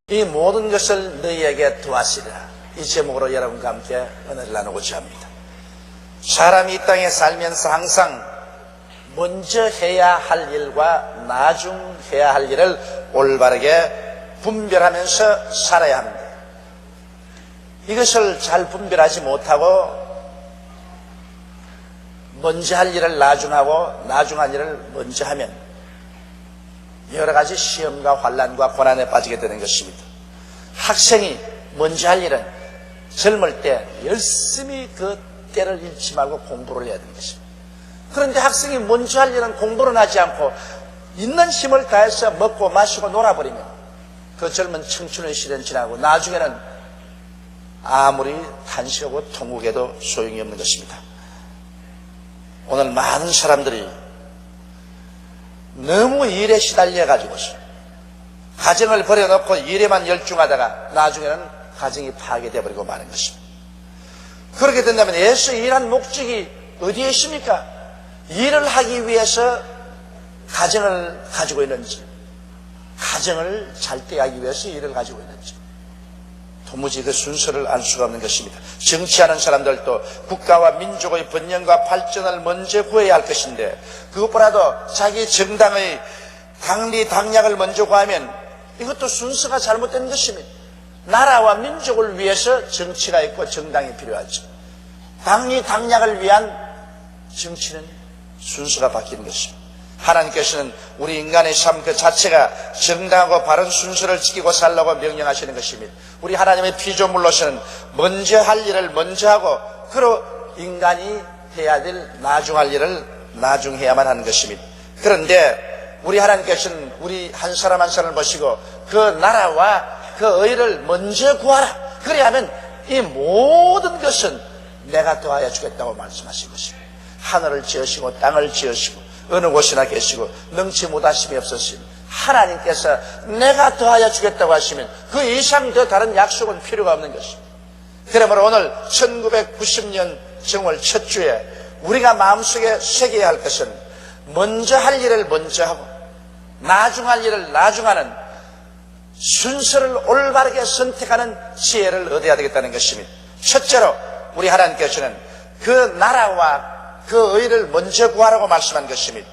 이 모든 것을 너희에게 도와주리라. 이 제목으로 여러분과 함께 은혜를 나누고자 합니다. 사람이 이 땅에 살면서 항상 먼저 해야 할 일과 나중 해야 할 일을 올바르게 분별하면서 살아야 합니다. 이것을 잘 분별하지 못하고 먼저 할 일을 나중하고 나중 할 일을 먼저 하면 여러 가지 시험과 환난과 고난에 빠지게 되는 것입니다. 학생이 먼저 할 일은 젊을 때 열심히 그 때를 잃지 말고 공부를 해야 되는 것입니다. 그런데 학생이 먼저 할 일은 공부를 하지 않고 있는 힘을 다해서 먹고 마시고 놀아버리면 그 젊은 청춘의 시대는 지나고 나중에는 아무리 탄식하고 통곡해도 소용이 없는 것입니다. 오늘 많은 사람들이 너무 일에 시달려가지고서 가정을 버려놓고 일에만 열중하다가 나중에는 가정이 파괴되어 버리고 마는 것입니다. 그렇게 된다면 예수 일한 목적이 어디에 있습니까? 일을 하기 위해서 가정을 가지고 있는지, 가정을 잘 떼하기 위해서 일을 가지고 있는지 도무지 그 순서를 알 수가 없는 것입니다. 정치하는 사람들도 국가와 민족의 번영과 발전을 먼저 구해야 할 것인데 그것보다도 자기 정당의 당리 당략을 먼저 구하면 이것도 순서가 잘못된 것입니다. 나라와 민족을 위해서 정치가 있고 정당이 필요하죠. 당리 당략을 위한 정치는 순서가 바뀌는 것입니다. 하나님께서는 우리 인간의 삶 그 자체가 정당하고 바른 순서를 지키고 살라고 명령하시는 것입니다. 우리 하나님의 피조물로서는 먼저 할 일을 먼저 하고 그로 인간이 해야 될 나중 할 일을 나중 해야만 하는 것입니다. 그런데 우리 하나님께서는 우리 한 사람 한 사람을 보시고 그 나라와 그 의를 먼저 구하라. 그래야면 이 모든 것은 내가 더하여 주겠다고 말씀하신 것입니다. 하늘을 지으시고 땅을 지으시고 어느 곳이나 계시고 능치 못하심이 없으신 하나님께서 내가 더하여 주겠다고 하시면 그 이상 더 다른 약속은 필요가 없는 것입니다. 그러므로 오늘 1990년 정월 첫 주에 우리가 마음속에 새겨야 할 것은 먼저 할 일을 먼저 하고 나중 할 일을 나중하는 순서를 올바르게 선택하는 지혜를 얻어야 되겠다는 것입니다. 첫째로 우리 하나님께서는 그 나라와 그 의를 먼저 구하라고 말씀한 것입니다.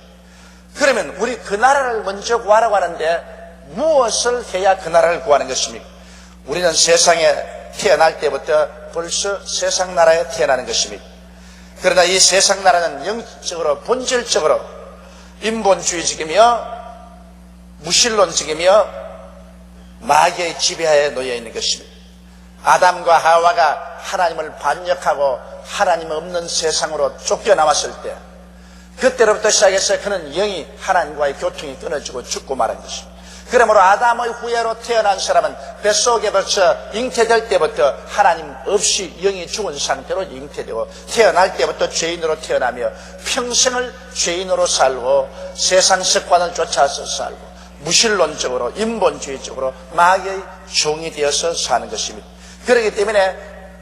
그러면 우리 그 나라를 먼저 구하라고 하는데 무엇을 해야 그 나라를 구하는 것입니까? 우리는 세상에 태어날 때부터 벌써 세상 나라에 태어나는 것입니다. 그러나 이 세상 나라는 영적으로 본질적으로 인본주의적이며 무신론적이며 마귀의 지배하에 놓여 있는 것입니다. 아담과 하와가 하나님을 반역하고 하나님 없는 세상으로 쫓겨나왔을 때 그때로부터 시작해서 그는 영이 하나님과의 교통이 끊어지고 죽고 말한 것입니다. 그러므로 아담의 후예로 태어난 사람은 뱃속에 벌써 잉태될 때부터 하나님 없이 영이 죽은 상태로 잉태되고 태어날 때부터 죄인으로 태어나며 평생을 죄인으로 살고 세상 습관을 쫓아서 살고 무신론적으로 인본주의적으로 마귀의 종이 되어서 사는 것입니다. 그렇기 때문에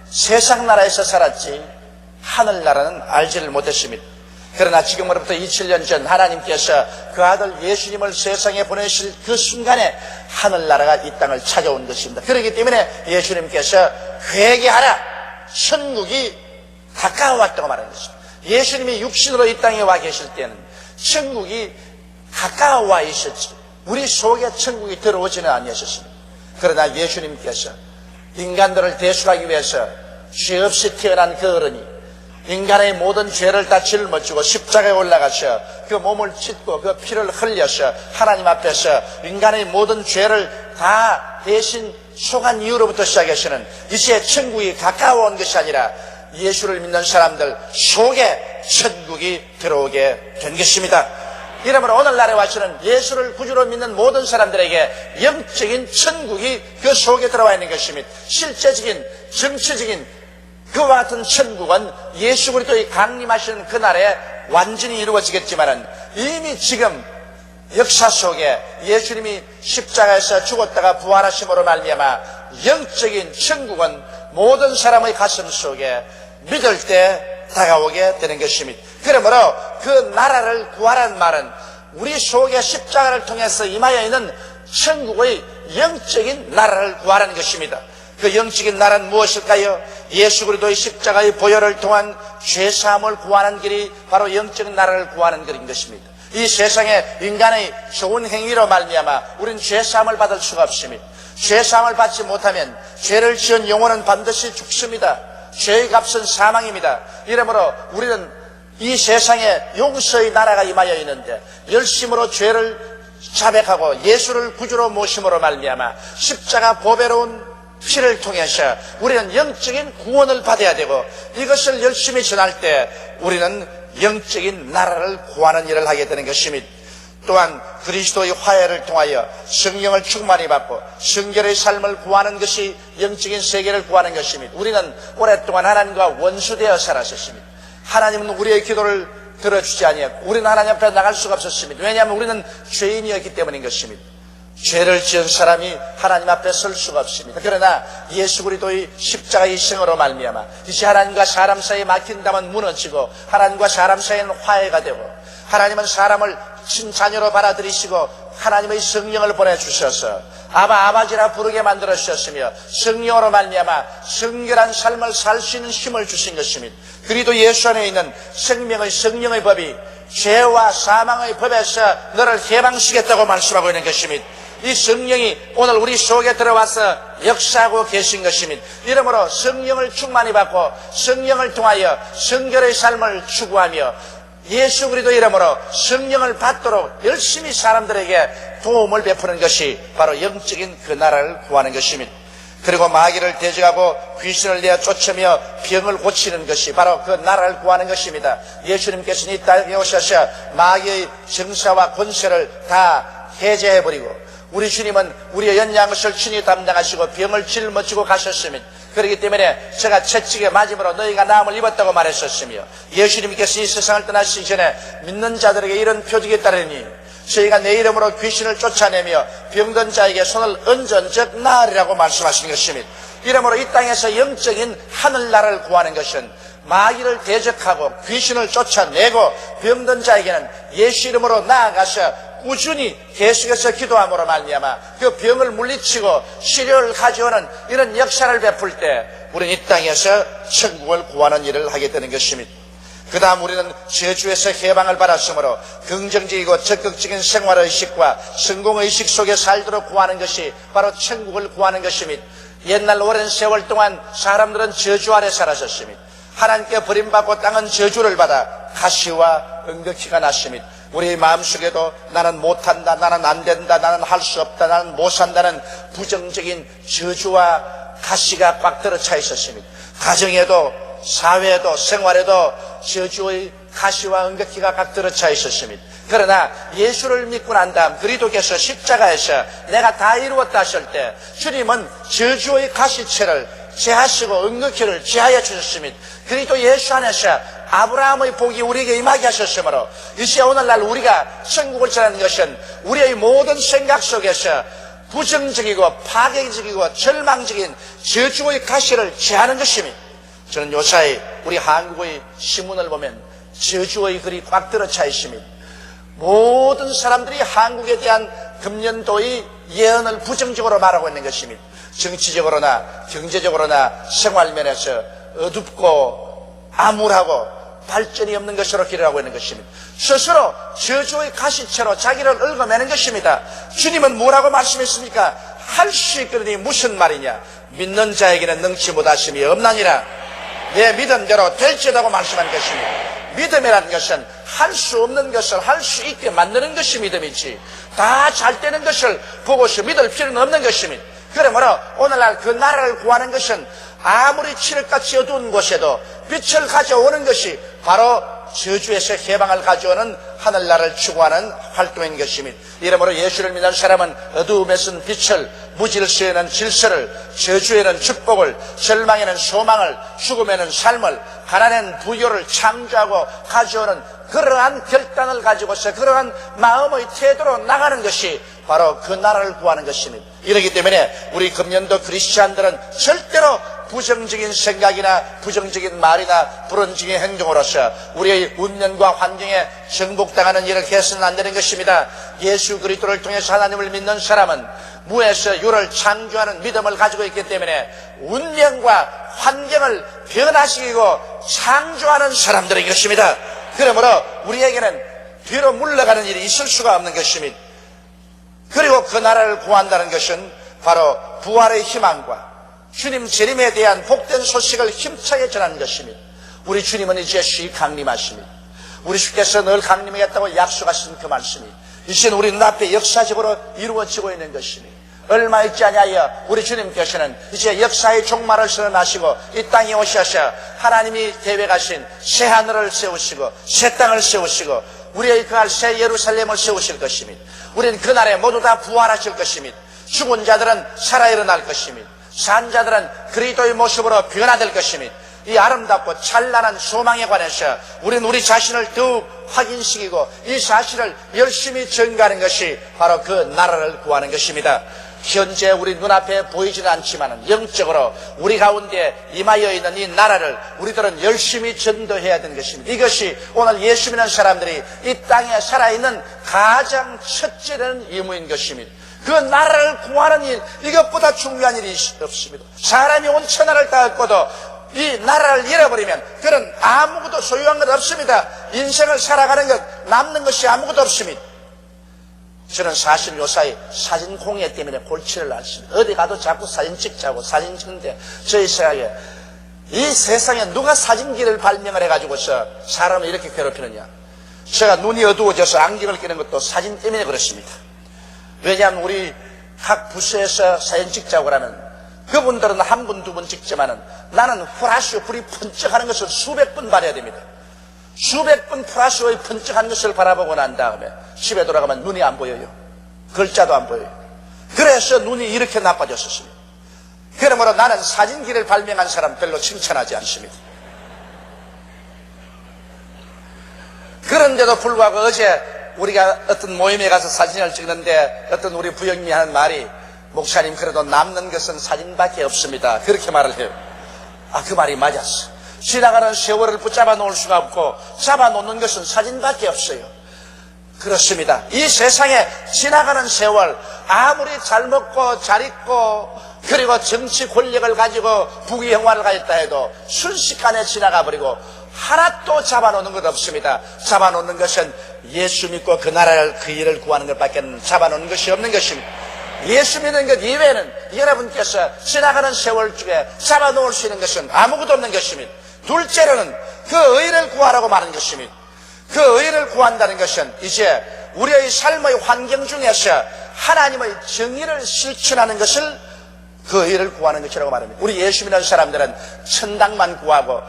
세상 나라에서 살았지 하늘나라는 알지를 못했습니다. 그러나 지금으로부터 2000년 전 하나님께서 그 아들 예수님을 세상에 보내실 그 순간에 하늘나라가 이 땅을 찾아온 것입니다. 그렇기 때문에 예수님께서 회개하라, 천국이 가까워왔다고 말하는 것입니다. 예수님이 육신으로 이 땅에 와 계실 때는 천국이 가까워 와 있었지 우리 속에 천국이 들어오지는 아니하셨습니다. 그러나 예수님께서 인간들을 대속하기 위해서 죄 없이 태어난 그 어른이 인간의 모든 죄를 다 짊어지고 십자가에 올라가셔 그 몸을 찢고 그 피를 흘려서 하나님 앞에서 인간의 모든 죄를 다 대신 속한 이후로부터 시작해서는 이제 천국이 가까워 온 것이 아니라 예수를 믿는 사람들 속에 천국이 들어오게 된 것입니다. 이러므로 오늘날에 와서는 예수를 구주로 믿는 모든 사람들에게 영적인 천국이 그 속에 들어와 있는 것입니다. 실제적인 정치적인 그와 같은 천국은 예수 그리스도의 강림하시는 그날에 완전히 이루어지겠지만은 이미 지금 역사 속에 예수님이 십자가에서 죽었다가 부활하심으로 말미암아 영적인 천국은 모든 사람의 가슴 속에 믿을 때 다가오게 되는 것입니다. 그러므로 그 나라를 구하라는 말은 우리 속에 십자가를 통해서 임하여 있는 천국의 영적인 나라를 구하라는 것입니다. 그 영적인 나라는 무엇일까요? 예수 그리스도의 십자가의 보혈을 통한 죄사함을 구하는 길이 바로 영적인 나라를 구하는 길인 것입니다. 이 세상에 인간의 좋은 행위로 말미암아 우리는 죄사함을 받을 수가 없습니다. 죄사함을 받지 못하면 죄를 지은 영혼은 반드시 죽습니다. 죄의 값은 사망입니다. 이러므로 우리는 이 세상에 용서의 나라가 임하여 있는데 열심으로 죄를 자백하고 예수를 구주로 모심으로 말미암아 십자가 보배로운 피를 통해서 우리는 영적인 구원을 받아야 되고, 이것을 열심히 전할 때 우리는 영적인 나라를 구하는 일을 하게 되는 것입니다. 또한 그리스도의 화해를 통하여 성령을 충만히 받고 성결의 삶을 구하는 것이 영적인 세계를 구하는 것입니다. 우리는 오랫동안 하나님과 원수되어 살았었습니다. 하나님은 우리의 기도를 들어주지 아니했고 우리는 하나님 앞에 나갈 수가 없었습니다. 왜냐하면 우리는 죄인이었기 때문인 것입니다. 죄를 지은 사람이 하나님 앞에 설 수가 없습니다. 그러나 예수 그리스도의 십자가의 희생으로 말미암아 이제 하나님과 사람 사이에 막힌 담은 무너지고 하나님과 사람 사이에는 화해가 되고, 하나님은 사람을 친자녀로 받아들이시고 하나님의 성령을 보내주셔서 아버지라 부르게 만들어 주셨으며 성령으로 말미암아 성결한 삶을 살 수 있는 힘을 주신 것입니다. 그리도 예수 안에 있는 생명의 성령의 법이 죄와 사망의 법에서 너를 해방시켰다고 말씀하고 있는 것입니다. 이 성령이 오늘 우리 속에 들어와서 역사하고 계신 것입니다. 이러므로 성령을 충만히 받고 성령을 통하여 성결의 삶을 추구하며 예수 그리스도 이름으로 성령을 받도록 열심히 사람들에게 도움을 베푸는 것이 바로 영적인 그 나라를 구하는 것입니다. 그리고 마귀를 대적하고 귀신을 내어 쫓으며 병을 고치는 것이 바로 그 나라를 구하는 것입니다. 예수님께서는 이 땅에 오셔서 마귀의 정사와 권세를 다 해제해버리고 우리 주님은 우리의 연약한 것을 친히 담당하시고 병을 짊어지고 가셨습니다. 그렇기 때문에 제가 채찍에 맞음으로 너희가 나음을 입었다고 말했었으며, 예수님께서 이 세상을 떠나시기 전에 믿는 자들에게 이런 표적이 따르니 저희가 내 이름으로 귀신을 쫓아내며 병든 자에게 손을 얹은즉 나으리라고 말씀하신 것입니다. 이러므로 이 땅에서 영적인 하늘나라를 구하는 것은 마귀를 대적하고 귀신을 쫓아내고 병든 자에게는 예수 이름으로 나아가서 꾸준히 계속해서 기도함으로 말미암아 그 병을 물리치고 치료를 가져오는 이런 역사를 베풀 때 우리는 이 땅에서 천국을 구하는 일을 하게 되는 것입니다. 그 다음 우리는 저주에서 해방을 받았으므로 긍정적이고 적극적인 생활의식과 성공의식 속에 살도록 구하는 것이 바로 천국을 구하는 것입니다. 옛날 오랜 세월 동안 사람들은 저주 아래 살았었습니다. 하나님께 버림받고 땅은 저주를 받아 가시와 응격기가 났습니다. 우리 마음속에도 나는 못한다, 나는 안된다, 나는 할 수 없다, 나는 못산다는 부정적인 저주와 가시가 꽉 들어차 있었습니다. 가정에도 사회에도 생활에도 저주의 가시와 응격기가 꽉 들어차 있었습니다. 그러나 예수를 믿고 난 다음 그리스도께서 십자가에서 내가 다 이루었다 하실 때 주님은 저주의 가시체를 제하시고 응격기를 제하여 주셨습니다. 그리스도 예수 안에서 아브라함의 복이 우리에게 임하게 하셨으므로 이제 오늘날 우리가 천국을 전하는 것은 우리의 모든 생각 속에서 부정적이고 파괴적이고 절망적인 저주의 가시를 제하는 것입니다. 저는 요사이 우리 한국의 신문을 보면 저주의 글이 꽉 들어차 있습니다. 모든 사람들이 한국에 대한 금년도의 예언을 부정적으로 말하고 있는 것입니다. 정치적으로나 경제적으로나 생활면에서 어둡고 암울하고 발전이 없는 것으로 기록하고 있는 것입니다. 스스로 저주의 가시체로 자기를 얽어매는 것입니다. 주님은 뭐라고 말씀했습니까? 할 수 있거니 무슨 말이냐? 믿는 자에게는 능치 못하심이 없나니라. 내 믿음대로 될지라고 말씀한 것입니다. 믿음이라는 것은 할 수 없는 것을 할 수 있게 만드는 것이 믿음이지, 다 잘 되는 것을 보고서 믿을 필요는 없는 것입니다. 그러므로 오늘날 그 나라를 구하는 것은 아무리 칠흑같이 어두운 곳에도 빛을 가져오는 것이 바로 저주에서 해방을 가져오는 하늘나라를 추구하는 활동인 것입니다. 이러므로 예수를 믿는 사람은 어두움에서는 빛을, 무질서에는 질서를, 저주에는 축복을, 절망에는 소망을, 죽음에는 삶을, 가난에는 부요를 창조하고 가져오는 그러한 결단을 가지고서 그러한 마음의 태도로 나가는 것이 바로 그 나라를 구하는 것입니다. 이렇기 때문에 우리 금년도 크리스찬들은 절대로 부정적인 생각이나 부정적인 말이나 불온적인 행동으로서 우리의 운명과 환경에 정복당하는 일을 해서는 안 되는 것입니다. 예수 그리스도를 통해서 하나님을 믿는 사람은 무에서 유를 창조하는 믿음을 가지고 있기 때문에 운명과 환경을 변화시키고 창조하는 사람들인 것입니다. 그러므로 우리에게는 뒤로 물러가는 일이 있을 수가 없는 것입니다. 그리고 그 나라를 구한다는 것은 바로 부활의 희망과 주님 재림에 대한 복된 소식을 힘차게 전하는 것입니다. 우리 주님은 이제 쉬 강림하십니다. 우리 주께서 늘 강림하겠다고 약속하신 그 말씀이 이제는 우리 눈앞에 역사적으로 이루어지고 있는 것입니다. 얼마 있지 아니하여 우리 주님께서는 이제 역사의 종말을 선언하시고 이 땅에 오셔서 하나님이 계획하신 새 하늘을 세우시고 새 땅을 세우시고 우리의 그할 새 예루살렘을 세우실 것입니다. 우리는 그날에 모두 다 부활하실 것입니다. 죽은 자들은 살아 일어날 것입니다. 산 자들은 그리스도의 모습으로 변화될 것입니다. 이 아름답고 찬란한 소망에 관해서 우리는 우리 자신을 더욱 확인시키고 이 사실을 열심히 전가하는 것이 바로 그 나라를 구하는 것입니다. 현재 우리 눈앞에 보이지는 않지만 영적으로 우리 가운데 임하여 있는 이 나라를 우리들은 열심히 전도해야 되는 것입니다. 이것이 오늘 예수 믿는 사람들이 이 땅에 살아있는 가장 첫째는 의무인 것입니다. 그 나라를 구하는 일, 이것보다 중요한 일이 없습니다. 사람이 온 천하를 다 얻고도 이 나라를 잃어버리면 그는 아무것도 소유한 것 없습니다. 인생을 살아가는 것, 남는 것이 아무것도 없습니다. 저는 사실 요사이 사진 공예 때문에 골치를 앓습니다. 어디 가도 자꾸 사진 찍자고 사진 찍는데 저희 생각에 이 세상에 누가 사진기를 발명을 해가지고서 사람을 이렇게 괴롭히느냐. 제가 눈이 어두워져서 안경을 끼는 것도 사진 때문에 그렇습니다. 왜냐하면 우리 각 부서에서 사진 찍자고 하면 그분들은 한 분, 두 분 찍지만은 나는 플라시오 불이 번쩍하는 것을 수백 번 봐야 됩니다. 수백 번 플라시오의 번쩍하는 것을 바라보고 난 다음에 집에 돌아가면 눈이 안 보여요. 글자도 안 보여요. 그래서 눈이 이렇게 나빠졌었습니다. 그러므로 나는 사진기를 발명한 사람 별로 칭찬하지 않습니다. 그런데도 불구하고 어제 우리가 어떤 모임에 가서 사진을 찍는데 어떤 우리 부영님이 하는 말이 목사님 그래도 남는 것은 사진밖에 없습니다. 그렇게 말을 해요. 그 말이 맞았어. 지나가는 세월을 붙잡아 놓을 수가 없고 잡아놓는 것은 사진밖에 없어요. 그렇습니다. 이 세상에 지나가는 세월 아무리 잘 먹고 잘 입고 그리고 정치 권력을 가지고 부귀영화를 가졌다 해도 순식간에 지나가 버리고 하나도 잡아놓는 것 없습니다. 잡아놓는 것은 예수 믿고 그 나라를 그 일을 구하는 것밖에 잡아놓는 것이 없는 것입니다. 예수 믿는 것 이외에는 여러분께서 지나가는 세월 중에 잡아놓을 수 있는 것은 아무것도 없는 것입니다. 둘째로는 그 의를 구하라고 말하는 것입니다. 그 의를 구한다는 것은 이제 우리의 삶의 환경 중에서 하나님의 정의를 실천하는 것을 그 의를 구하는 것이라고 말합니다. 우리 예수 믿는 사람들은 천당만 구하고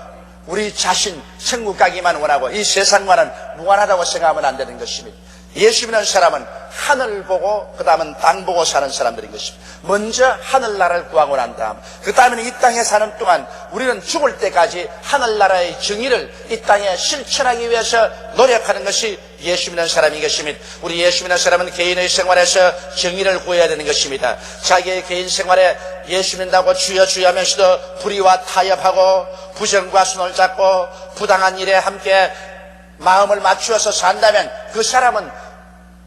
우리 자신 천국 가기만 원하고 이 세상과는 무관하다고 생각하면 안 되는 것입니다. 예수 믿는 사람은 하늘 보고 그 다음은 땅 보고 사는 사람들인 것입니다. 먼저 하늘나라를 구하고 난 다음 그 다음에는 이 땅에 사는 동안 우리는 죽을 때까지 하늘나라의 정의를 이 땅에 실천하기 위해서 노력하는 것이 예수 믿는 사람인 것입니다. 우리 예수 믿는 사람은 개인의 생활에서 정의를 구해야 되는 것입니다. 자기의 개인 생활에 예수 믿는다고 주여 주여 하면서도 불의와 타협하고 부정과 손을 잡고 부당한 일에 함께 마음을 맞추어서 산다면 그 사람은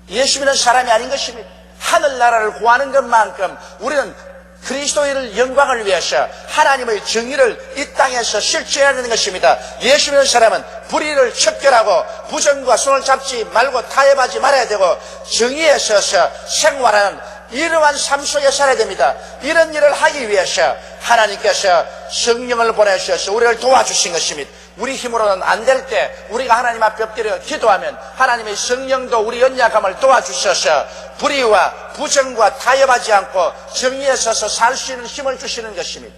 예수 믿는 사람이 아닌 것입니다. 하늘나라를 구하는 것만큼 우리는 그리스도의 영광을 위해서 하나님의 정의를 이 땅에서 실천해야 되는 것입니다. 예수 믿는 사람은 불의를 척결하고 부정과 손을 잡지 말고 타협하지 말아야 되고 정의에 서서 생활하는 이러한 삶 속에 살아야 됩니다. 이런 일을 하기 위해서 하나님께서 성령을 보내주셔서 우리를 도와주신 것입니다. 우리 힘으로는 안 될 때 우리가 하나님 앞에 엎드려 기도하면 하나님의 성령도 우리 연약함을 도와주셔서 불의와 부정과 타협하지 않고 정의에 서서 살 수 있는 힘을 주시는 것입니다.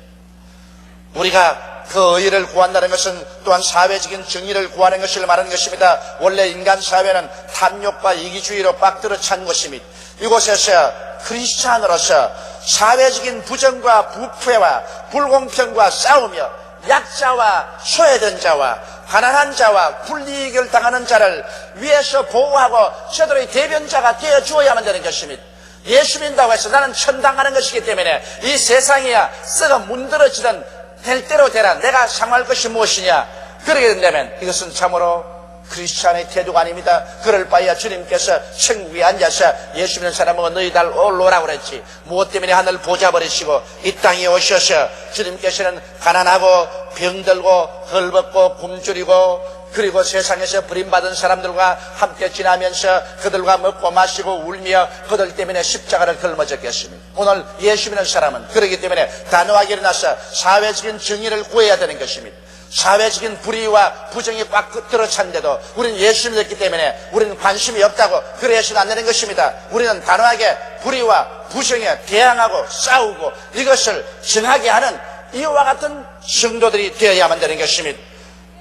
우리가 그 의를 구한다는 것은 또한 사회적인 정의를 구하는 것을 말하는 것입니다. 원래 인간 사회는 탐욕과 이기주의로 빡들어 찬 것입니다. 이곳에서 크리스찬으로서 사회적인 부정과 부패와 불공평과 싸우며 약자와 소외된 자와 가난한 자와 불이익을 당하는 자를 위해서 보호하고 저들의 대변자가 되어 주어야만 되는 것입니다. 예수 믿는다고 해서 나는 천당하는 것이기 때문에 이 세상이야 썩어 문드러지던 될 대로 되라. 내가 상할 것이 무엇이냐. 그러게 된다면 이것은 참으로 크리스찬의 태도가 아닙니다. 그럴 바에야 주님께서 천국에 앉아서 예수 믿는 사람은 너희 달 올라오라고 그랬지. 무엇 때문에 하늘 보좌 버리시고 이 땅에 오셔서 주님께서는 가난하고 병들고 헐벗고 굶주리고 그리고 세상에서 버림받은 사람들과 함께 지나면서 그들과 먹고 마시고 울며 그들 때문에 십자가를 걸머졌겠습니다. 오늘 예수 믿는 사람은 그렇기 때문에 단호하게 일어나서 사회적인 정의를 구해야 되는 것입니다. 사회적인 불의와 부정이 꽉 들어찬데도 우리는 예수 믿었기 때문에 우리는 관심이 없다고 그래서는 안 되는 것입니다. 우리는 단호하게 불의와 부정에 대항하고 싸우고 이것을 정하게 하는 이와 같은 성도들이 되어야만 되는 것입니다.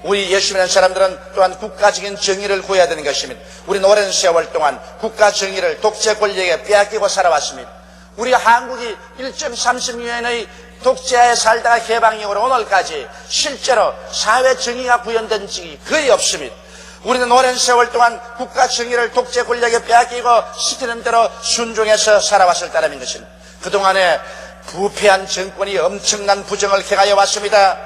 우리 예수 믿는 사람들은 또한 국가적인 정의를 구해야 되는 것입니다. 우리는 오랜 세월 동안 국가 정의를 독재 권력에 빼앗기고 살아왔습니다. 우리 한국이 1.30년의 독재하에 살다가 개방 이후로 오늘까지 실제로 사회 정의가 구현된 적이 거의 없습니다. 우리는 오랜 세월 동안 국가 정의를 독재 권력에 빼앗기고 시키는 대로 순종해서 살아왔을 따름인 것입니다. 그동안에 부패한 정권이 엄청난 부정을 행하여 왔습니다.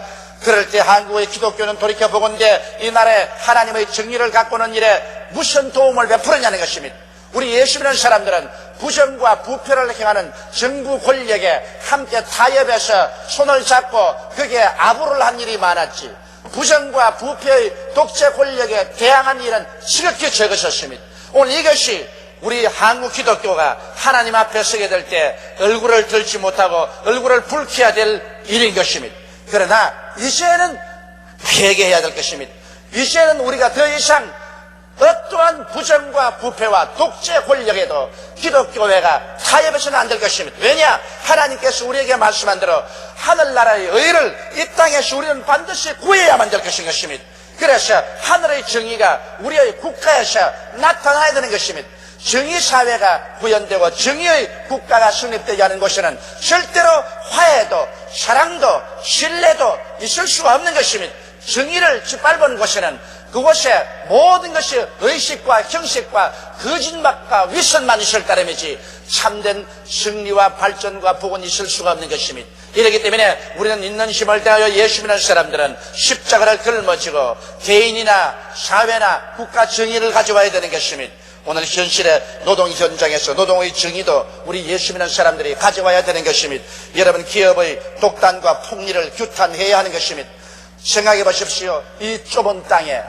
그럴 때 한국의 기독교는 돌이켜보건대 이 나라에 하나님의 정의를 가꾸는 일에 무슨 도움을 베풀었냐는 것입니다. 우리 예수 믿는 사람들은 부정과 부패를 행하는 정부 권력에 함께 타협해서 손을 잡고 거기에 아부를 한 일이 많았지, 부정과 부패의 독재 권력에 대항한 일은 지극히 적으셨습니다. 오늘 이것이 우리 한국 기독교가 하나님 앞에 서게 될 때 얼굴을 들지 못하고 얼굴을 붉혀야 될 일인 것입니다. 그러나 이제는 회개해야 될 것입니다. 이제는 우리가 더 이상 어떠한 부정과 부패와 독재 권력에도 기독교회가 타협해서는 안 될 것입니다. 왜냐? 하나님께서 우리에게 말씀한 대로 하늘나라의 의를 이 땅에서 우리는 반드시 구해야만 될 것인 것입니다. 그래서 하늘의 정의가 우리의 국가에서 나타나야 되는 것입니다. 정의사회가 구현되고 정의의 국가가 성립되지 않은 곳에는 절대로 화해도 사랑도 신뢰도 있을 수가 없는 것입니다. 정의를 짓밟은 곳에는 그곳에 모든 것이 의식과 형식과 거짓말과 위선만 있을 따름이지 참된 승리와 발전과 복은 있을 수가 없는 것입니다. 이렇기 때문에 우리는 있는 힘을 다하여 예수 믿는 사람들은 십자가를 걸머지고 개인이나 사회나 국가 정의를 가져와야 되는 것입니다. 오늘 현실의 노동 현장에서 노동의 정의도 우리 예수 믿는 사람들이 가져와야 되는 것입니다. 여러분, 기업의 독단과 폭리를 규탄해야 하는 것입니다. 생각해 보십시오. 이 좁은 땅에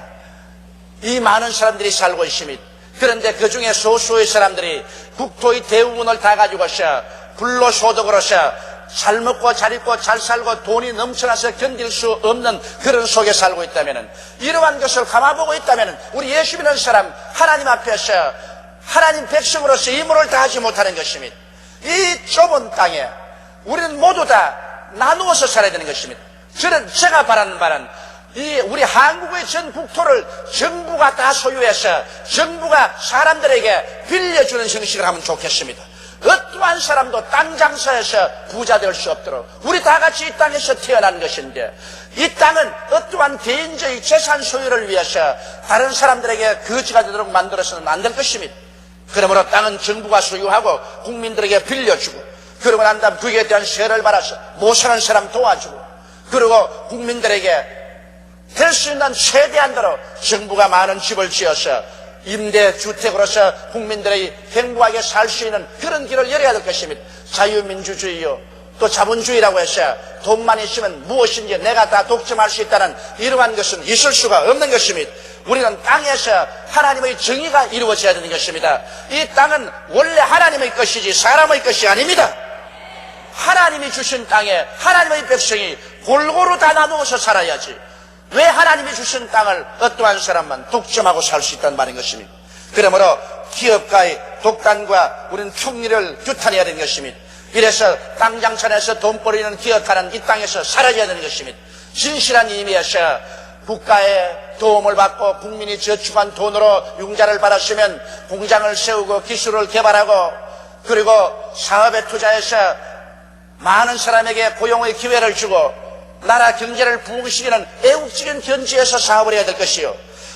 이 많은 사람들이 살고 있습니다. 그런데 그 중에 소수의 사람들이 국토의 대부분을 다 가지고서 불로소득으로서 잘 먹고 잘 입고 잘 살고 돈이 넘쳐나서 견딜 수 없는 그런 속에 살고 있다면, 이러한 것을 감아보고 있다면 우리 예수 믿는 사람 하나님 앞에서 하나님 백성으로서 임무를 다하지 못하는 것입니다. 이 좁은 땅에 우리는 모두 다 나누어서 살아야 되는 것입니다. 제가 바라는 바는 이 우리 한국의 전 국토를 정부가 다 소유해서 정부가 사람들에게 빌려주는 형식을 하면 좋겠습니다. 어떠한 사람도 땅 장사해서 부자 될 수 없도록 우리 다 같이 이 땅에서 태어난 것인데, 이 땅은 어떠한 개인적인 재산 소유를 위해서 다른 사람들에게 거지가 되도록 만들어서는 안 될 것입니다. 그러므로 땅은 정부가 소유하고 국민들에게 빌려주고, 그러고 난 다음 그에 대한 세를 받아서 못 사는 사람 도와주고, 그리고 국민들에게 될 수 있는 최대한대로 정부가 많은 집을 지어서 임대주택으로서 국민들이 행복하게 살 수 있는 그런 길을 열어야 될 것입니다. 자유민주주의요, 또 자본주의라고 해서 돈만 있으면 무엇인지 내가 다 독점할 수 있다는 이러한 것은 있을 수가 없는 것입니다. 우리는 땅에서 하나님의 정의가 이루어져야 되는 것입니다. 이 땅은 원래 하나님의 것이지 사람의 것이 아닙니다. 하나님이 주신 땅에 하나님의 백성이 골고루 다 나누어서 살아야지, 왜 하나님이 주신 땅을 어떠한 사람만 독점하고 살 수 있다는 말인 것입니다. 그러므로 기업가의 독단과 우리는 총리를 규탄해야 되는 것입니다. 이래서 땅 장사해서 돈 벌이는 기업가는 이 땅에서 사라져야 되는 것입니다. 진실한 의미에서 국가의 도움을 받고 국민이 저축한 돈으로 융자를 받았으면 공장을 세우고 기술을 개발하고, 그리고 사업에 투자해서 많은 사람에게 고용의 기회를 주고 나라 경제를 부흥시키는 애국적인 견지에서 사업을 해야 될 것이요,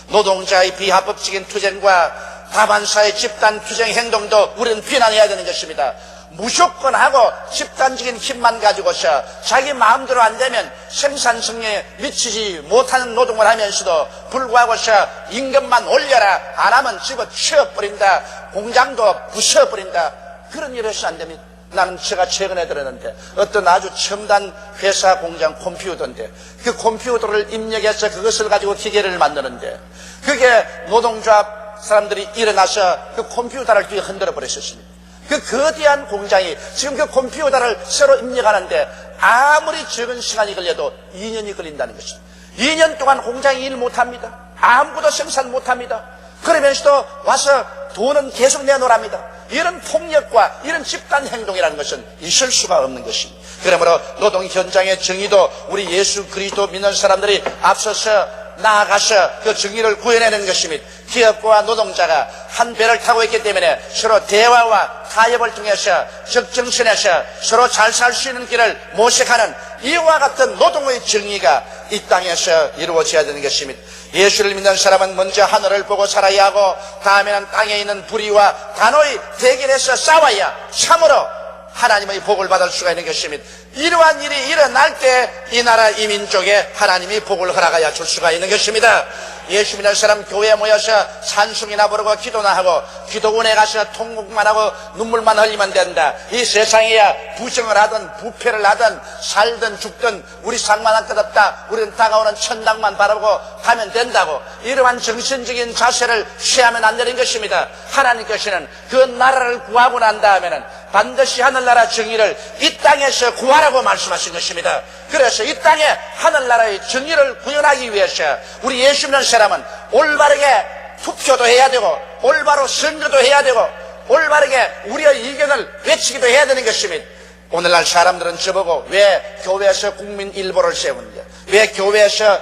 노동자의 비합법적인 투쟁과 다반사의 집단 투쟁 행동도 우리는 비난해야 되는 것입니다. 무조건 하고 집단적인 힘만 가지고서 자기 마음대로 안 되면 생산 성능에 미치지 못하는 노동을 하면서도 불구하고서 임금만 올려라, 안 하면 집어치워버린다, 공장도 부숴버린다, 그런 일을 해서 안 됩니다. 나는 제가 최근에 들었는데 어떤 아주 첨단 회사 공장 컴퓨터인데 그 컴퓨터를 입력해서 그것을 가지고 기계를 만드는데 그게 노동조합 사람들이 일어나서 그 컴퓨터를 뒤에 흔들어 버렸었습니다. 그 거대한 공장이 지금 그 컴퓨터를 새로 입력하는데 아무리 적은 시간이 걸려도 2년이 걸린다는 것입니다. 2년 동안 공장이 일 못합니다. 아무것도 생산 못합니다. 그러면서도 와서 돈은 계속 내놓으랍니다. 이런 폭력과 이런 집단 행동이라는 것은 있을 수가 없는 것입니다. 그러므로 노동 현장의 정의도 우리 예수 그리스도 믿는 사람들이 앞서서 나아가서 그 정의를 구해내는 것입니다. 기업과 노동자가 한 배를 타고 있기 때문에 서로 대화와 타협을 통해서 적정선에서 서로 잘 살 수 있는 길을 모색하는 이와 같은 노동의 정의가 이 땅에서 이루어져야 되는 것입니다. 예수를 믿는 사람은 먼저 하늘을 보고 살아야 하고 다음에는 땅에 있는 불의와 단호히 대결해서 싸워야 참으로 하나님의 복을 받을 수가 있는 것입니다. 이러한 일이 일어날 때 이 나라 이 민족에 하나님이 복을 허락하여 줄 수가 있는 것입니다. 예수 믿는 사람 교회에 모여서 찬송이나 부르고 기도나 하고 기도원에 가서 통곡만 하고 눈물만 흘리면 된다. 이 세상에야 부정을 하든 부패를 하든 살든 죽든 우리 상관할 것 없다. 우리는 다가오는 천당만 바라보고 가면 된다고 이러한 정신적인 자세를 취하면 안 되는 것입니다. 하나님께서는 그 나라를 구하고 난 다음에는 반드시 하늘나라 정의를 이 땅에서 구하라고 말씀하신 것입니다. 그래서 이 땅에 하늘나라의 정의를 구현하기 위해서 우리 예수 믿는 사람은 올바르게 투표도 해야 되고 올바로 선거도 해야 되고 올바르게 우리의 의견을 외치기도 해야 되는 것입니다. 오늘날 사람들은 저보고 왜 교회에서 국민 일보를 세우느냐, 왜 교회에서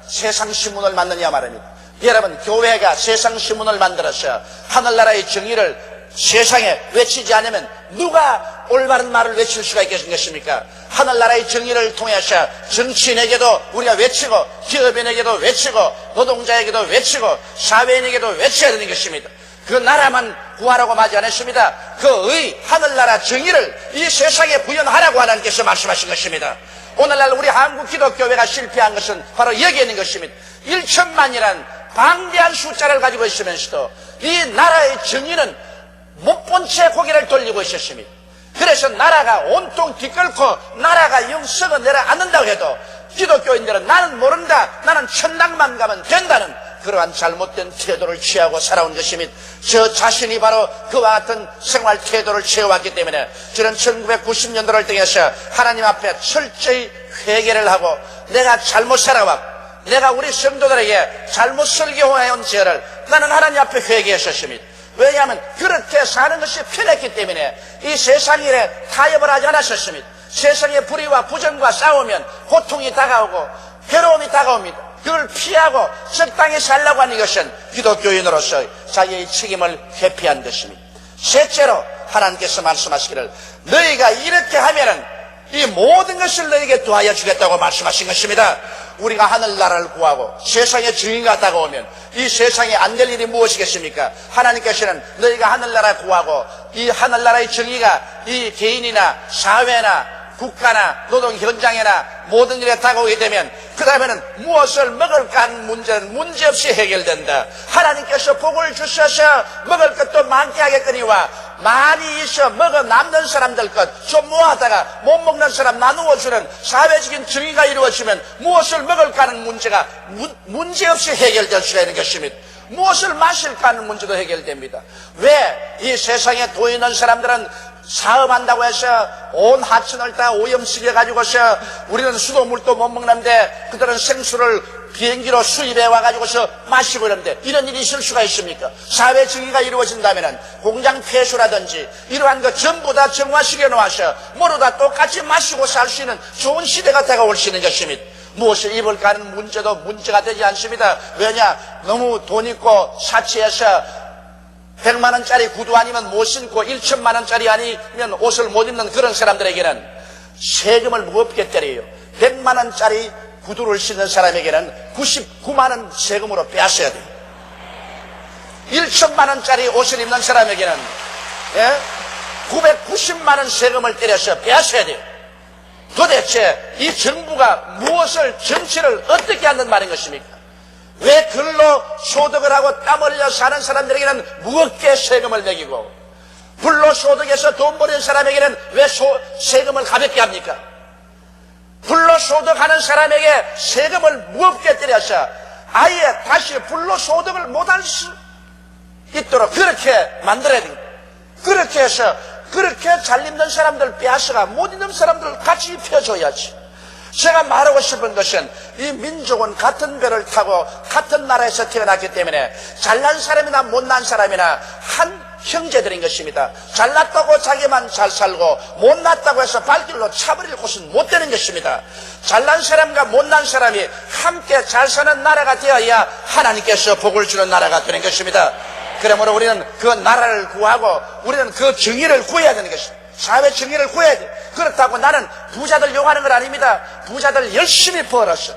세상신문을 만드냐 말합니다. 여러분, 교회가 세상신문을 만들어서 하늘나라의 정의를 세상에 외치지 않으면 누가 올바른 말을 외칠 수가 있겠습니까? 하늘나라의 정의를 통해서 정치인에게도 우리가 외치고 기업인에게도 외치고 노동자에게도 외치고 사회인에게도 외쳐야 되는 것입니다. 그 나라만 구하라고 하지 않았습니다. 그 하늘나라 정의를 이 세상에 구현하라고 하나님께서 말씀하신 것입니다. 오늘날 우리 한국 기독교회가 실패한 것은 바로 여기에 있는 것입니다. 1천만이란 방대한 숫자를 가지고 있으면서도 이 나라의 정의는 못 본 채 고개를 돌리고 있었습니다. 그래서 나라가 온통 뒤끓고 나라가 영성을 내려앉는다고 해도 기독교인들은 나는 모른다, 나는 천당만 가면 된다는 그러한 잘못된 태도를 취하고 살아온 것입니다. 저 자신이 바로 그와 같은 생활 태도를 취해왔기 때문에 저는 1990년도를 통해서 하나님 앞에 철저히 회개를 하고 내가 잘못 살아왔고 내가 우리 성도들에게 잘못 설교해온 죄를 나는 하나님 앞에 회개했었습니다. 왜냐하면 그렇게 사는 것이 편했기 때문에 이 세상 일에 타협을 하지 않았었습니다. 세상의 불의와 부정과 싸우면 고통이 다가오고 괴로움이 다가옵니다. 그걸 피하고 적당히 살라고 하는 것은 기독교인으로서 자기의 책임을 회피한 것입니다. 셋째로 하나님께서 말씀하시기를 너희가 이렇게 하면은 이 모든 것을 너희에게 더하여 주겠다고 말씀하신 것입니다. 우리가 하늘나라를 구하고 세상에 정의가 다가오면 이 세상에 안 될 일이 무엇이겠습니까? 하나님께서는 너희가 하늘나라 구하고 이 하늘나라의 정의가 이 개인이나 사회나 국가나 노동 현장이나 모든 일에 다가오게 되면 그 다음에는 무엇을 먹을까 하는 문제는 문제없이 해결된다. 하나님께서 복을 주셔서 먹을 것도 많게 하겠거니와 많이 있어 먹어 남는 사람들 것 좀 모아다가 못 먹는 사람 나누어 주는 사회적인 정의가 이루어지면 무엇을 먹을까 하는 문제가 문제없이 해결될 수가 있는 것입니다. 무엇을 마실까 하는 문제도 해결됩니다. 왜 이 세상에 돈 있는 사람들은 사업한다고 해서 온 하천을 다 오염시켜가지고서 우리는 수도 물도 못 먹는데 그들은 생수를 비행기로 수입해 와가지고서 마시고 이러는데 이런 일이 있을 수가 있습니까? 사회 정의가 이루어진다면 공장 폐수라든지 이러한 것 전부 다 정화시켜 놓아서 모두 다 똑같이 마시고 살 수 있는 좋은 시대가 다가올 수 있는 것입니다. 무엇을 입을까 하는 문제도 문제가 되지 않습니다. 왜냐? 너무 돈 있고 사치해서 100만 원짜리 구두 아니면 못 신고 1천만 원짜리 아니면 옷을 못 입는 그런 사람들에게는 세금을 무겁게 때려요. 100만 원짜리 구두를 신는 사람에게는 99만 원 세금으로 빼앗아야 돼요. 1천만 원짜리 옷을 입는 사람에게는 990만 원 세금을 때려서 빼앗아야 돼요. 도대체 이 정부가 무엇을 정치를 어떻게 한단 말인 것입니까? 왜 근로소득을 하고 땀 흘려 사는 사람들에게는 무겁게 세금을 매기고 불로소득에서 돈 버는 사람에게는 왜 세금을 가볍게 합니까? 불로소득하는 사람에게 세금을 무겁게 때려서 아예 다시 불로소득을 못할 수 있도록 그렇게 만들어야 됩니다. 그렇게 해서 그렇게 잘 입는 사람들 빼앗아가 못 입는 사람들 같이 입혀줘야지. 제가 말하고 싶은 것은 이 민족은 같은 배를 타고 같은 나라에서 태어났기 때문에 잘난 사람이나 못난 사람이나 한 형제들인 것입니다. 잘났다고 자기만 잘 살고 못났다고 해서 발길로 차버릴 곳은 못 되는 것입니다. 잘난 사람과 못난 사람이 함께 잘 사는 나라가 되어야 하나님께서 복을 주는 나라가 되는 것입니다. 그러므로 우리는 그 나라를 구하고 우리는 그 정의를 구해야 되는 것입니다. 사회 정의를 구해야 돼. 그렇다고 나는 부자들 욕하는 건 아닙니다. 부자들 열심히 벌었어.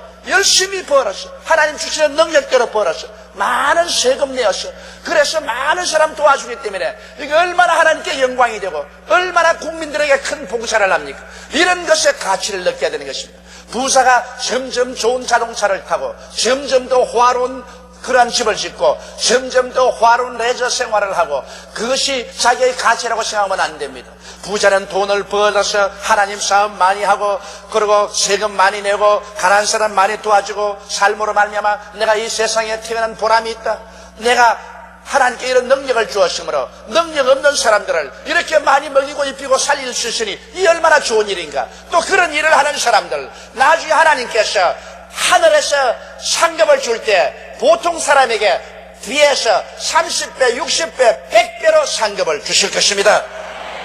하나님 주시는 능력대로 벌었어. 많은 세금 내었어. 그래서 많은 사람 도와주기 때문에 이게 얼마나 하나님께 영광이 되고 얼마나 국민들에게 큰 봉사를 합니까? 이런 것에 가치를 느껴야 되는 것입니다. 부자가 점점 좋은 자동차를 타고 점점 더 호화로운 그러한 집을 짓고 점점 더 화로운 레저 생활을 하고 그것이 자기의 가치라고 생각하면 안 됩니다. 부자는 돈을 벌어서 하나님 사업 많이 하고 그리고 세금 많이 내고 가난한 사람 많이 도와주고 삶으로 말미암아 내가 이 세상에 태어난 보람이 있다. 내가 하나님께 이런 능력을 주었으므로 능력 없는 사람들을 이렇게 많이 먹이고 입히고 살릴 수 있으니 이 얼마나 좋은 일인가. 또 그런 일을 하는 사람들 나중에 하나님께서 하늘에서 상급을 줄 때 보통 사람에게 뒤에서 30배, 60배, 100배로 상급을 주실 것입니다.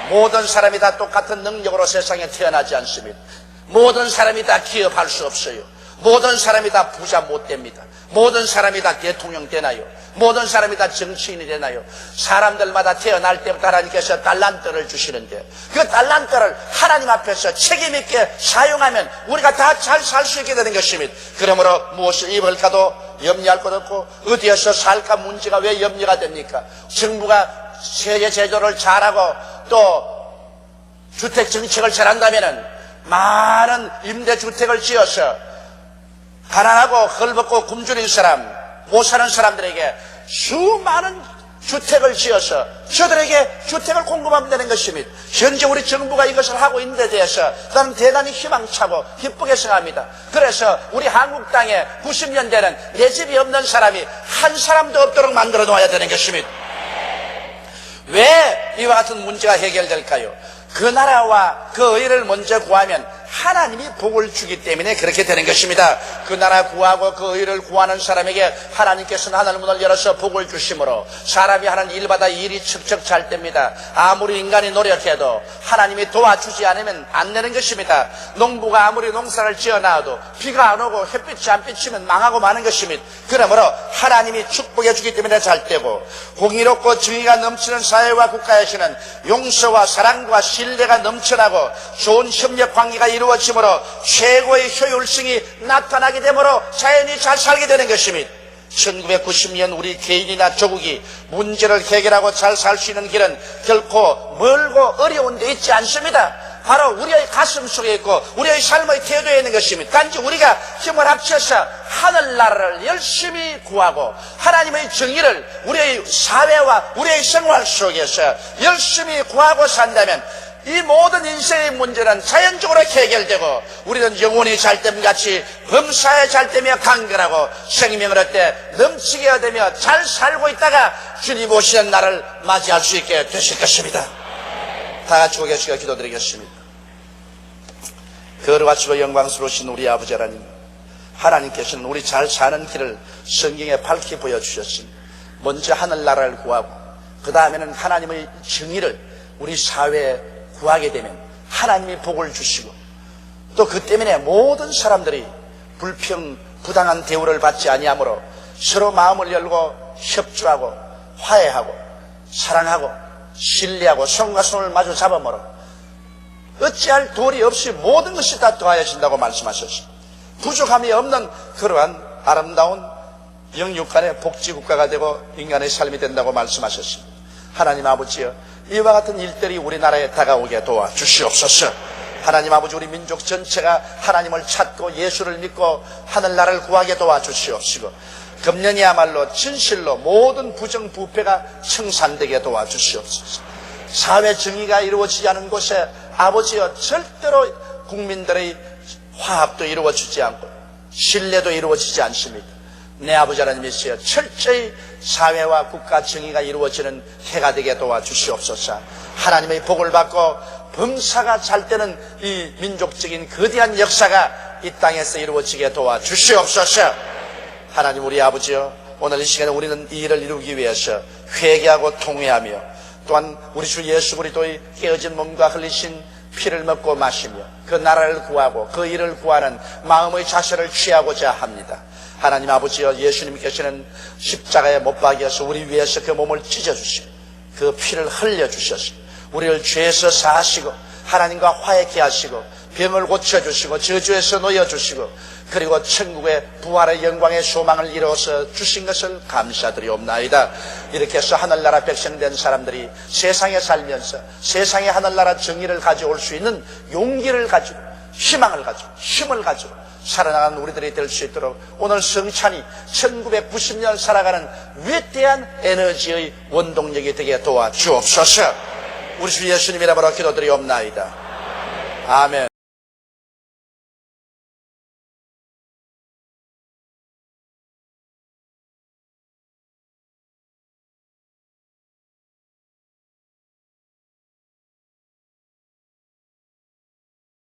모든 사람이 다 똑같은 능력으로 세상에 태어나지 않습니다. 모든 사람이 다 기업할 수 없어요. 모든 사람이 다 부자 못 됩니다. 모든 사람이 다 대통령 되나요? 모든 사람이 다 정치인이 되나요? 사람들마다 태어날 때부터 하나님께서 달란트를 주시는데 그 달란트를 하나님 앞에서 책임있게 사용하면 우리가 다 잘 살 수 있게 되는 것입니다. 그러므로 무엇을 입을까도 염려할 것 없고 어디에서 살까 문제가 왜 염려가 됩니까? 정부가 세제 제도를 잘하고 또 주택 정책을 잘한다면 많은 임대주택을 지어서 가난하고 헐벗고 굶주린 사람 못 사는 사람들에게 수많은 주택을 지어서 저들에게 주택을 공급하면 되는 것입니다. 현재 우리 정부가 이것을 하고 있는 데 대해서 저는 대단히 희망차고 기쁘게 생각합니다. 그래서 우리 한국 땅에 90년대는 내 집이 없는 사람이 한 사람도 없도록 만들어 놓아야 되는 것입니다. 왜 이와 같은 문제가 해결될까요? 그 나라와 그 의를 먼저 구하면 하나님이 복을 주기 때문에 그렇게 되는 것입니다. 그 나라 구하고 그 의를 구하는 사람에게 하나님께서는 하늘 문을 열어서 복을 주심으로 사람이 하는 일마다 일이 척척 잘 됩니다. 아무리 인간이 노력해도 하나님이 도와주지 않으면 안 되는 것입니다. 농부가 아무리 농사를 지어놔도 비가 안 오고 햇빛이 안 비치면 망하고 마는 것입니다. 그러므로 하나님이 축복해 주기 때문에 잘 되고 공의롭고 정의가 넘치는 사회와 국가에서는 용서와 사랑과 신뢰가 넘쳐나고 좋은 협력 관계가 이루어지므로 최고의 효율성이 나타나게 되므로 자연이 잘 살게 되는 것입니다. 1990년 우리 개인이나 조국이 문제를 해결하고 잘 살 수 있는 길은 결코 멀고 어려운 데 있지 않습니다. 바로 우리의 가슴 속에 있고 우리의 삶의 태도에 있는 것입니다. 단지 우리가 힘을 합쳐서 하늘나라를 열심히 구하고 하나님의 정의를 우리의 사회와 우리의 생활 속에서 열심히 구하고 산다면 이 모든 인생의 문제는 자연적으로 해결되고 우리는 영혼이 잘됨 같이 범사에 잘되며 강건하고 생명을 얻되 넘치게 얻으며 잘 살고 있다가 주님 오시는 날을 맞이할 수 있게 되실 것입니다. 다 같이 고개 숙여 기도드리겠습니다. 거룩하시고 영광스러우신 우리 아버지 하나님, 하나님께서는 우리 잘 사는 길을 성경에 밝히 보여주셨습니다. 먼저 하늘나라를 구하고 그 다음에는 하나님의 정의를 우리 사회에 구하게 되면 하나님이 복을 주시고 또 그 때문에 모든 사람들이 부당한 대우를 받지 아니하므로 서로 마음을 열고 협조하고 화해하고 사랑하고 신뢰하고 손과 손을 마주 잡음으로 어찌할 도리 없이 모든 것이 다 더하여진다고 말씀하셨습니다. 부족함이 없는 그러한 아름다운 영육간의 복지국가가 되고 인간의 삶이 된다고 말씀하셨습니다. 하나님 아버지여, 이와 같은 일들이 우리나라에 다가오게 도와주시옵소서. 하나님 아버지, 우리 민족 전체가 하나님을 찾고 예수를 믿고 하늘나라를 구하게 도와주시옵시고, 금년이야말로 진실로 모든 부정부패가 청산되게 도와주시옵소서. 사회 정의가 이루어지지 않은 곳에 아버지여, 절대로 국민들의 화합도 이루어지지 않고 신뢰도 이루어지지 않습니다. 내 아버지 하나님이시여, 철저히 사회와 국가 정의가 이루어지는 해가 되게 도와주시옵소서. 하나님의 복을 받고 범사가 잘 되는 이 민족적인 거대한 역사가 이 땅에서 이루어지게 도와주시옵소서. 하나님 우리 아버지여, 오늘 이 시간에 우리는 이 일을 이루기 위해서 회개하고 통회하며, 또한 우리 주 예수 그리스도의 깨어진 몸과 흘리신 피를 먹고 마시며 그 나라를 구하고 그 일을 구하는 마음의 자세를 취하고자 합니다. 하나님 아버지여, 예수님께서는 십자가에 못 박여서 우리 위해서 그 몸을 찢어주시고 그 피를 흘려주셔서 우리를 죄에서 사하시고 하나님과 화해케 하시고 병을 고쳐주시고 저주에서 놓여주시고 그리고 천국의 부활의 영광의 소망을 이루어서 주신 것을 감사드리옵나이다. 이렇게 해서 하늘나라 백성 된 사람들이 세상에 살면서 세상의 하늘나라 정의를 가져올 수 있는 용기를 가지고 희망을 가지고 힘을 가지고 살아나가는 우리들이 될 수 있도록 오늘 성찬이 1990년 살아가는 위대한 에너지의 원동력이 되게 도와주옵소서. 우리 주 예수님 이름으로 기도드리옵나이다. 아멘.